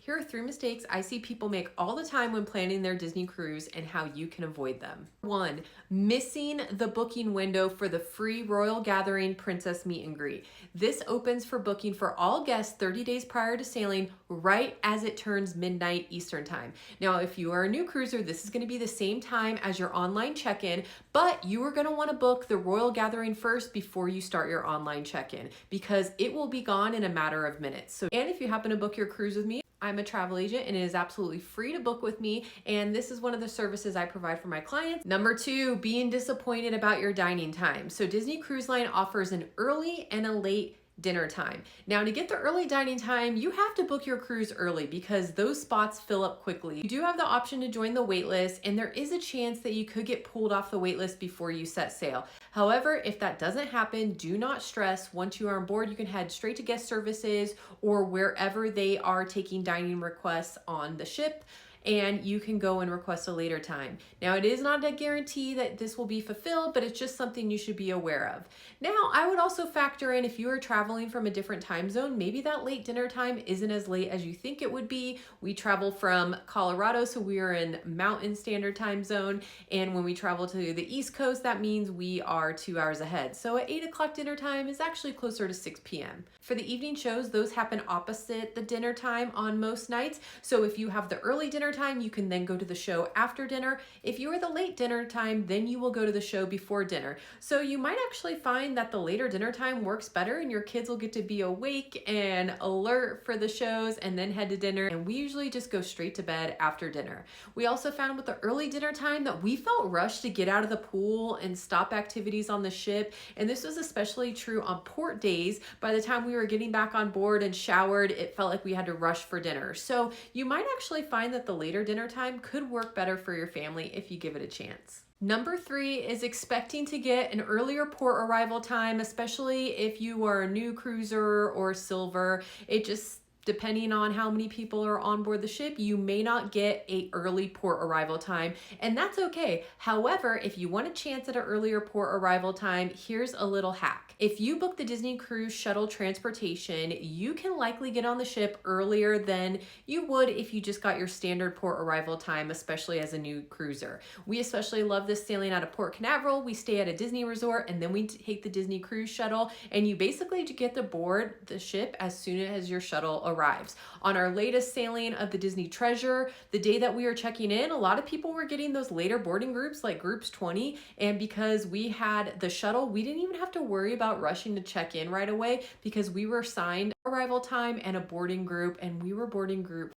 Here are 3 mistakes I see people make all the time when planning their Disney cruise and how you can avoid them. 1, missing the booking window for the free Royal Gathering Princess Meet and Greet. This opens for booking for all guests 30 days prior to sailing, right as it turns midnight Eastern Time. Now, if you are a new cruiser, this is going to be the same time as your online check-in, but you are going to want to book the Royal Gathering first before you start your online check-in because it will be gone in a matter of minutes. And if you happen to book your cruise with me, I'm a travel agent and it is absolutely free to book with me. And this is one of the services I provide for my clients. Number 2, being disappointed about your dining time. So Disney Cruise Line offers an early and a late dinner time. Now, to get the early dining time, you have to book your cruise early because those spots fill up quickly. You do have the option to join the wait list, and there is a chance that you could get pulled off the wait list before you set sail. However, if that doesn't happen, do not stress. Once you are on board, you can head straight to guest services or wherever they are taking dining requests on the ship, and you can go and request a later time. Now, it is not a guarantee that this will be fulfilled, but it's just something you should be aware of. Now, I would also factor in if you are traveling from a different time zone, maybe that late dinner time isn't as late as you think it would be. We travel from Colorado, so we are in Mountain Standard Time Zone, and when we travel to the East Coast, that means we are 2 hours ahead. So at 8 o'clock dinner time is actually closer to 6 p.m. For the evening shows, those happen opposite the dinner time on most nights. So if you have the early dinner time, you can then go to the show after dinner. If you are the late dinner time, then you will go to the show before dinner. So you might actually find that the later dinner time works better and your kids will get to be awake and alert for the shows and then head to dinner. And we usually just go straight to bed after dinner. We also found with the early dinner time that we felt rushed to get out of the pool and stop activities on the ship. And this was especially true on port days. By the time we were getting back on board and showered, it felt like we had to rush for dinner. So you might actually find that the later dinner time could work better for your family if you give it a chance. Number 3 is expecting to get an earlier port arrival time, especially if you are a new cruiser or silver. It just depending on how many people are on board the ship, you may not get an early port arrival time, and that's okay. However, if you want a chance at an earlier port arrival time, here's a little hack. If you book the Disney Cruise Shuttle transportation, you can likely get on the ship earlier than you would if you just got your standard port arrival time, especially as a new cruiser. We especially love this sailing out of Port Canaveral. We stay at a Disney resort and then we take the Disney Cruise Shuttle, and you basically get to board the ship as soon as your shuttle arrives. On our latest sailing of the Disney Treasure, the day that we were checking in, a lot of people were getting those later boarding groups like groups 20, and because we had the shuttle, we didn't even have to worry about rushing to check in right away because we were assigned arrival time and a boarding group, and we were boarding group